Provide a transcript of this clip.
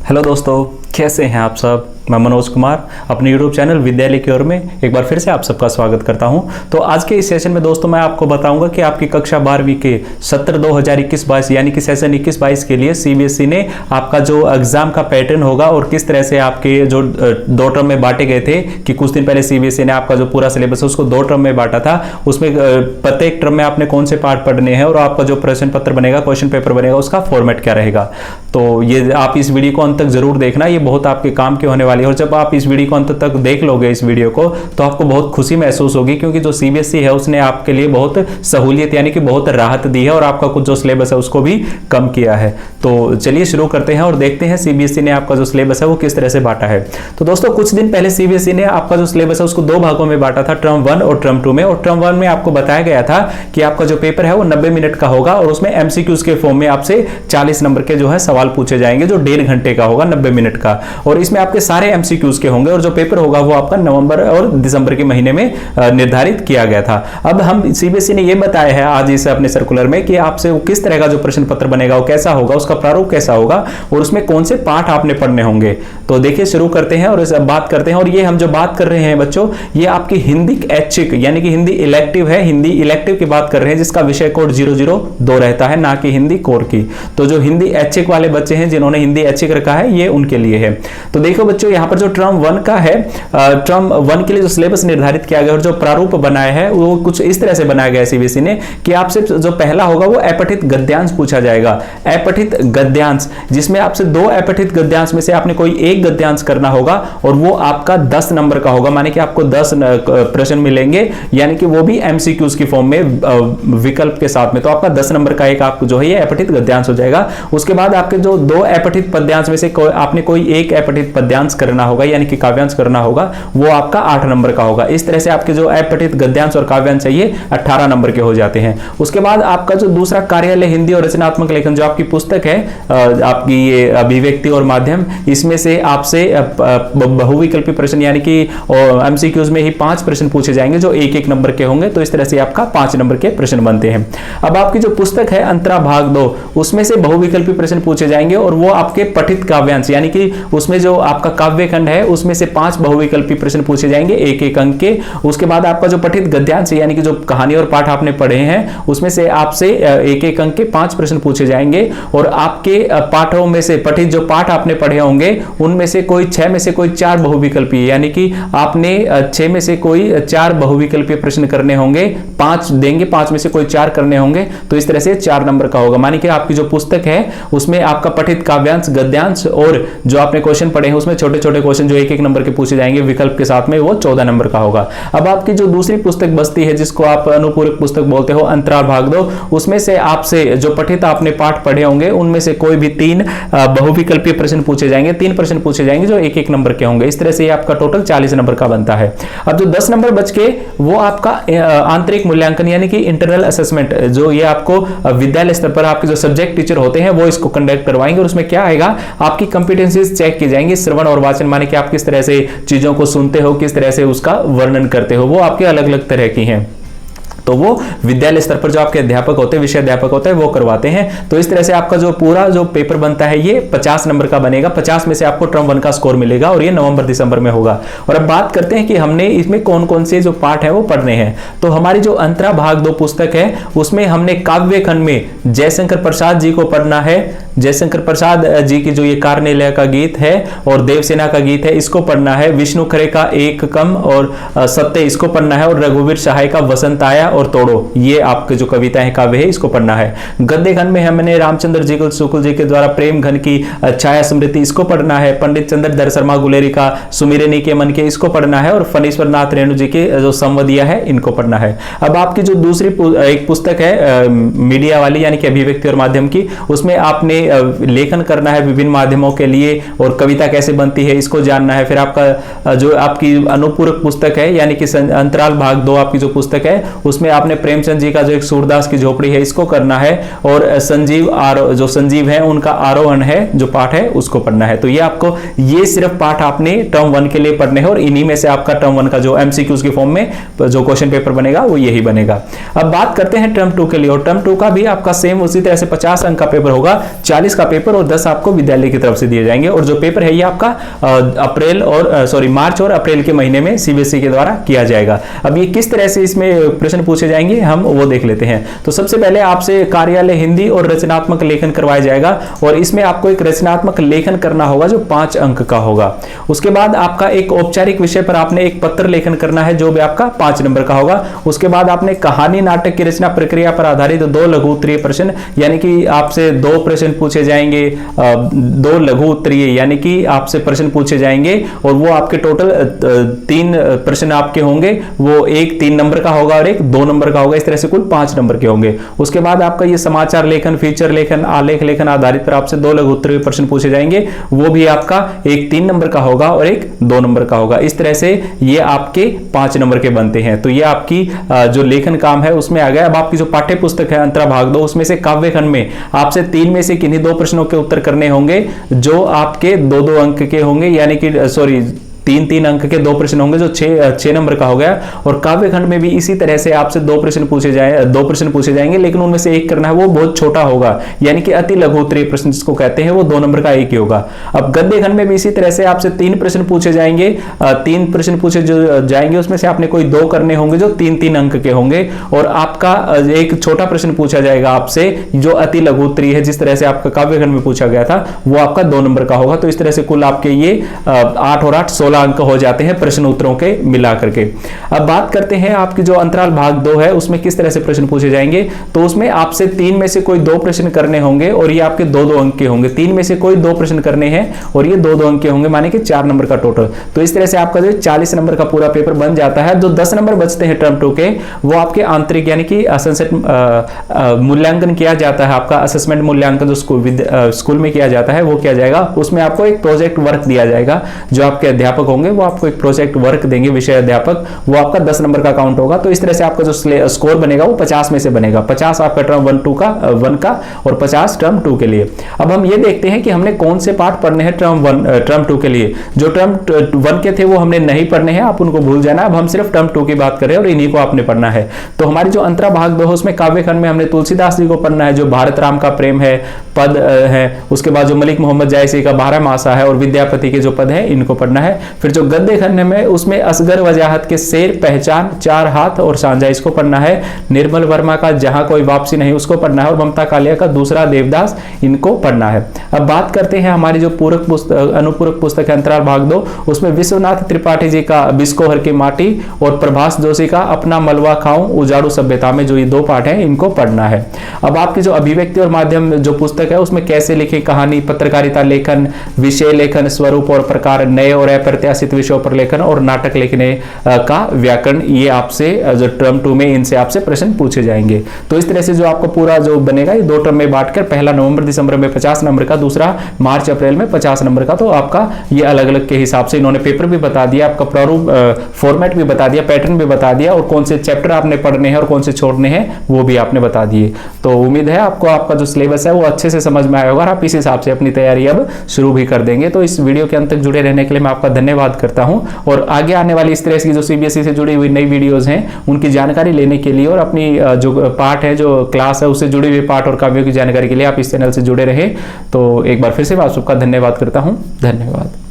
Hello दोस्तों, कैसे हैं आप सब। मैं मनोज कुमार अपने YouTube चैनल विद्यालय की ओर में एक बार फिर से आप सबका स्वागत करता हूं। तो आज के इस सेशन में दोस्तों मैं आपको बताऊंगा कि आपकी कक्षा 12वीं के सत्र 2021-22 यानी कि सेशन 21-22 के लिए CBSE ने आपका जो एग्जाम का पैटर्न होगा और किस तरह से आपके जो 2 टर्म में बांटे गए थे कि कुछ दिन पहले CBSE ने आपका जो पूरा सिलेबस है उसको 2 टर्म में बांटा था। उसमें प्रत्येक टर्म में आपने कौन से पार्ट पढ़ने हैं और आपका जो प्रश्न पत्र बनेगा, क्वेश्चन पेपर बनेगा, उसका फॉर्मेट क्या रहेगा। तो ये आप इस वीडियो को अंत तक जरूर देखना, ये बहुत आपके काम की होने वाली है। और जब आप इस वीडियो को अंत तक देख लोगे इस वीडियो को, तो आपको बहुत खुशी महसूस होगी, क्योंकि जो CBSE है उसने आपके लिए बहुत सहूलियत यानी कि बहुत राहत दी है और आपका कुछ जो सिलेबस है उसको भी कम किया है। तो चलिए शुरू करते हैं और देखते हैं CBSE ने आपका जो सिलेबस है वो किस तरह से बांटा है। तो दोस्तों कुछ दिन पहले CBSE ने आपका जो सिलेबस है उसको 2 भागों में बांटा था, टर्म 1 और टर्म 2 में। और टर्म 1 में आपको बताया गया था कि आपका जो पेपर है वो 90 मिनट का होगा और उसमें MCQs के फॉर्म में आपसे 40 नंबर के जो है सवाल पूछे जाएंगे, जो 1.5 घंटे का होगा, 90 मिनट का। और इसमें आपके सारे MCQs के होंगे और जो पेपर होगा वो आपका नवंबर और दिसंबर के महीने में निर्धारित किया गया था। अब हम CBSE ने ये बताया है आज इस अपने सर्कुलर में कि आपसे वो किस तरह का जो प्रश्न पत्र बनेगा वो कैसा होगा, उसका प्रारूप कैसा होगा और उसमें कौन से पाठ आपने पढ़ने होंगे। तो देखिए शुरू करते हैं और बात करते हैं। और ये हम जो बात कर रहे हैं बच्चों, ये आपकी हिंदी ऐच्छिक यानी कि हिंदी इलेक्टिव है, हिंदी इलेक्टिव की बात कर रहे हैं, जिसका विषय कोड 002 रहता है, ना कि हिंदी कोर की। तो जो हिंदी ऐच्छिक वाले बच्चे हैं जिन्होंने हिंदी ऐच्छिक रखा है ये उनके लिए है। तो देखो बच्चों, यहाँ पर जो टर्म 1 का है, टर्म 1 के लिए जो सिलेबस निर्धारित किया गया और जो प्रारूप बनाया है वो कुछ इस तरह से बनाया गया है CBSE ने कि आपसे जो पहला होगा वो अपठित गद्यांश पूछा जाएगा। अपठित गद्यांश, जिसमें आपसे 2 अपठित गद्यांश में से आपने कोई एक गद्यांश करना होगा और वो आपका 10 नंबर का होगा, माने कि आपको 10 प्रश्न मिलेंगे, यानी कि वो भी MCQs की फॉर्म में विकल्प के साथ में। तो आपका 10 नंबर का एक आपको जो है ये अपठित गद्यांश हो जाएगा। उसके बाद आपके जो 2 अपठित पद्यांश में से आपने कोई एक अपठित पद्यांश करना होगा, यानी कि काव्यांश करना होगा, वो आपका 8 नंबर का होगा। इस तरह से आपके जो अपठित गद्यांश और काव्यांश चाहिए 18 नंबर के हो जाते हैं। उसके बाद आपका जो दूसरा कार्यालय हिंदी और रचनात्मक लेखन जो आपकी पुस्तक है, आपकी ये अभिव्यक्ति और माध्यम, इसमें से आपसे बहुविकल्पी प्रश्न यानी कि MCQs में ही 5 प्रश्न पूछे जाएंगे जो 1-1 नंबर के होंगे। तो इस तरह से आपका 5 नंबर के प्रश्न बनते हैं। अब आपकी जो पुस्तक है अंतरा भाग 2, उसमें से बहुविकल्पी प्रश्न पूछे जाएंगे और वो आपके पठित काव्यांश यानी कि उसमें जो आपका काव्य खंड है उसमें से 5 बहुविकल्पी प्रश्न पूछे जाएंगे 1-1 अंक के। उसके बाद आपका जो पठित गद्यांश यानी कि जो कहानी और पाठ आपने पढ़े हैं उसमें से आपसे 1-1 अंक के 5 प्रश्न पूछे जाएंगे। और आपके पाठों में से पठित जो पाठ आपने पढ़े होंगे उनमें से कोई 6 में से कोई 4 बहुविकल्पी, यानी कि आपने 6 में से कोई 4 बहुविकल्पी प्रश्न करने होंगे, 5 देंगे, 5 में से कोई 4 करने होंगे। तो इस तरह से 4 नंबर का होगा, मानी कि आपकी जो पुस्तक है उसमें आपका पठित काव्यांश, गद्यांश और जो आपने क्वेश्चन पढ़े हैं उसमें छोटे छोटे क्वेश्चन जो 1-1 नंबर के पूछे जाएंगे विकल्प के साथ में, वो 14 नंबर का होगा। अब आपकी जो दूसरी पुस्तक बचती है जिसको आप अनुपूरक पुस्तक बोलते हो, अंतराल भाग 2, उसमें से आपसे जो पठित आपने पाठ पढ़े होंगे उनमें से कोई भी 3 बहुविकल्पीय प्रश्न पूछे जाएंगे, 3 प्रश्न पूछे जाएंगे जो 1-1 नंबर के होंगे। इस तरह से आपका टोटल 40 नंबर का बनता है। अब जो 10 नंबर बच के वो आपका आंतरिक मूल्यांकन यानी कि इंटरनल असेसमेंट, जो ये आपको विद्यालय स्तर पर आपके जो सब्जेक्ट टीचर होते हैं वो इसको कंडक्ट करवाएंगे। और उसमें क्या आएगा, आपकी कंपिटेंसीज चेक की जाएंगी, श्रवण और वाचन, माने कि आप किस तरह से चीजों को सुनते हो, किस तरह से उसका वर्णन करते हो, वो आपके अलग अलग तरह की हैं। तो वो विद्यालय स्तर पर जो आपके अध्यापक होते हैं, विषय अध्यापक होते हैं, वो करवाते हैं। तो इस तरह से आपका जो पूरा जो पेपर बनता है ये 50 नंबर का बनेगा। 50 में से आपको टर्म 1 का स्कोर मिलेगा और ये नवंबर दिसंबर में होगा। और अब बात करते हैं कि हमने इसमें कौन कौन से जो पाठ है वो पढ़ने हैं। तो हमारी जो अंतरा भाग 2 पुस्तक है उसमें हमने काव्य खंड में जयशंकर प्रसाद जी को पढ़ना है। जयशंकर प्रसाद जी की जो ये कार्नेलिया का गीत है और देवसेना का गीत है, इसको पढ़ना है। विष्णु खरे का एक कम और सत्य, इसको पढ़ना है। और रघुवीर सहाय का वसंत आया और तोड़ो, ये आपके जो कविता है, काव्य है, इसको पढ़ना है। गद्य खंड में हमने रामचंद्र जी शुक्ल जी के द्वारा प्रेम घन की छाया स्मृति, इसको पढ़ना है। पंडित चंद्रधर शर्मा गुलेरी का सुमिरनी के मन के, इसको पढ़ना है। और फणीश्वर नाथ रेणु जी के जो संवदिया है, इनको पढ़ना है। अब आपकी जो दूसरी एक पुस्तक है मीडिया वाली यानी कि अभिव्यक्ति और माध्यम की, उसमें आपने लेखन करना है विभिन्न माध्यमों के लिए और कविता कैसे बनती है इसको जानना है। फिर आपका जो आपकी अनुपूरक पुस्तक है यानी कि अंतराल भाग 2 आपकी जो पुस्तक है उसमें उसमें आपने प्रेमचंद जी का जो एक सूरदास की झोपड़ी है इसको करना है, और संजीव जो संजीव है उनका आरोहण है जो पाठ है उसको पढ़ना है। तो ये आपको ये सिर्फ पाठ आपने टर्म 1 के लिए पढ़ने हैं, और इन्हीं में से आपका टर्म 1 का जो एमसीक्यूज की फॉर्म में जो क्वेश्चन पेपर बनेगा वो यही बनेगा। अब बात करते हैं टर्म 2 के लिए, और टर्म 2 का भी आपका सेम उसी तरह से 50 अंक का पेपर होगा, 40 का पेपर और 10 आपको विद्यालय की तरफ से दिए जाएंगे। और जो पेपर है ये आपका मार्च और अप्रैल के महीने में सीबीएसई के द्वारा किया जाएगा। अब ये किस तरह से इसमें प्रश्न पूछे जाएंगे हम वो देख लेते हैं। तो सबसे पहले आपसे कार्यालय हिंदी और रचनात्मक लेखन करवाया जाएगा, और इसमें आपको एक रचनात्मक लेखन करना होगा जो 5 अंक का होगा। उसके बाद आपका एक औपचारिक विषय पर आपने एक पत्र लेखन करना है जो भी आपका 5 नंबर का होगा। उसके बाद आपने कहानी नाटक की रचना प्रक्रिया पर आधारित 2 लघु उत्तरीय प्रश्न, यानी कि आपसे 2 प्रश्न पूछे जाएंगे, 2 लघु उत्तरीय यानी कि आपसे प्रश्न पूछे जाएंगे, और वो आपके टोटल 3 प्रश्न आपके होंगे, वो एक 3 नंबर का होगा और एक 2 नंबर का होगा, इस तरह से कुल 5 नंबर के होंगे। उसके बाद आपका ये समाचार लेखन, फीचर लेखन, आलेख लेखन आधारित पर आपसे 2 लघु उत्तरीय प्रश्न पूछे जाएंगे, वो भी आपका एक 3 नंबर का होगा और एक 2 नंबर का होगा। इस तरह से ये आपके 5 नंबर के बनते हैं। तो ये आपकी जो लेखन काम है उसमें आ गया। अब आपकी जो पाठ्य पुस्तक है अंतरा भाग 2, उसमें से काव्य खंड में आपसे 3 में से किन्हीं 2 प्रश्नों के उत्तर करने होंगे जो आपके 2-2 अंक के होंगे, यानी कि 3-3 अंक के 2 प्रश्न होंगे जो 6 नंबर का हो गया। और काव्य खंड में भी इसी तरह से आपसे 2 प्रश्न पूछे जाएंगे, लेकिन उनमें से एक करना है वो बहुत छोटा होगा, यानी कि अति लघु उत्तरीय प्रश्न जिसको कहते हैं, वो 2 नंबर का एक ही होगा। अब गद्य खंड में भी इसी तरह से आपसे 3 प्रश्न पूछे जाएंगे, 3 प्रश्न पूछे जाएंगे, उसमें से आपने कोई 2 करने होंगे जो 3-3 अंक के होंगे, और आपका एक छोटा प्रश्न पूछा जाएगा आपसे जो अति लघु उत्तरीय है, जिस तरह से आपका काव्य खंड में पूछा गया था, वो आपका 2 नंबर का होगा। तो इस तरह से कुल आपके ये 8 और 8 16 अंक हो जाते हैं प्रश्न उत्तरों के मिलाकर के। अब बात करते हैं आपकी जो अंतराल भाग 2 है उसमें किस तरह से प्रश्न पूछे जाएंगे। तो उसमें आपसे 3 में से कोई 2 प्रश्न करने होंगे, और ये आपके 2-2 अंक के होंगे। 3 में से कोई 2 प्रश्न करने हैं और ये 2-2 अंक के होंगे, माने कि 4 नंबर का टोटल। तो इस तरह से आपका जो 40 नंबर का पूरा पेपर बन जाता है। जो 10 नंबर बचते हैं टर्म 2 के, वो आपके आंतरिक यानी कि मूल्यांकन किया जाता है। आपका असेसमेंट मूल्यांकन जो स्कूल में किया जाता है वो किया जाएगा। उसमें आपको एक प्रोजेक्ट वर्क दिया जाएगा, जो आपके अध्यापक होंगे वो आपको एक प्रोजेक्ट वर्क देंगे, विषय अध्यापक, वो आपका 10 नंबर का काउंट होगा। तो इस तरह से आपका जो स्कोर बनेगा वो 50 में से बनेगा। 50 आपका टर्म 1 का और 50 टर्म 2 के लिए। अब हम ये देखते हैं कि हमने कौन से पार्ट पढ़ने हैं टर्म 2 के लिए। जो टर्म 1 के थे वो हमने नहीं पढ़ने हैं, आप उनको भूल जाना। अब हम सिर्फ टर्म 2 की बात कर रहे हैं और इन्हीं को आपने पढ़ना है। तो हमारी जो अंतरा भाग 2 है उसमें काव्य खंड में हमने तुलसीदास जी को पढ़ना है, जो भारत राम का प्रेम है पद है। उसके बाद जो मलिक मोहम्मद जायसी का 12 मासा है और विद्यापति के जो पद है इनको पढ़ना है। फिर जो गद्य खंड में उसमें असगर वजाहत के शेर, पहचान, 4 हाथ और सांझा इसको पढ़ना है। निर्मल वर्मा का जहां कोई वापसी नहीं उसको पढ़ना है, और ममता कालिया का दूसरा देवदास इनको पढ़ना है। अब बात करते हैं हमारी जो अनुपूरक पुस्तक है अंतराल भाग 2, उसमें विश्वनाथ त्रिपाठी जी का बिस्कोहर की माटी और प्रभास जोशी का अपना मलवा खाऊं उजाड़ू सभ्यता में, जो ये 2 पाठ हैं इनको पढ़ना है। अब आपकी जो अभिव्यक्ति और माध्यम जो पुस्तक है उसमें कैसे लिखे कहानी, पत्रकारिता लेखन, विषय लेखन, स्वरूप और प्रकार, नए और अप्रत्याशित विषयों पर लेखन और नाटक लिखने का व्याकरण, ये आपसे जो टर्म 2 में इनसे आपसे प्रश्न पूछे जाएंगे। तो इस तरह से जो आपको पूरा जो बनेगा ये 2 टर्म में बांटकर, पहला नवंबर दिसंबर में 50 नंबर का, दूसरा मार्च अप्रैल में 50 नंबर का। तो आपका ये अलग अलग के हिसाब से इन्होंने पेपर भी बता दिया, आपका प्रारूप फॉर्मेट भी बता दिया, पैटर्न भी बता दिया, और कौन से चैप्टर आपने पढ़ने हैं और कौन से छोड़ने हैं वो भी आपने बता दिए। तो उम्मीद है आपको आपका जो सिलेबस है वो अच्छे से समझ में आया होगा और आप इस हिसाब से अपनी तैयारी अब शुरू भी कर देंगे। तो इस वीडियो के अंत तक जुड़े रहने के लिए मैं आपका धन्यवाद करता हूं, और आगे आने वाली इस तरह की जो सीबीएसई से जुड़ी हुई नई वीडियोस हैं उनकी जानकारी लेने के लिए और अपनी जो पाठ है, जो क्लास है, उससे जुड़ी हुई पाठ और काव्यों की जानकारी के लिए आप इस चैनल से जुड़े रहे। तो एक बार फिर से मैं आप सबका धन्यवाद करता हूं। धन्यवाद।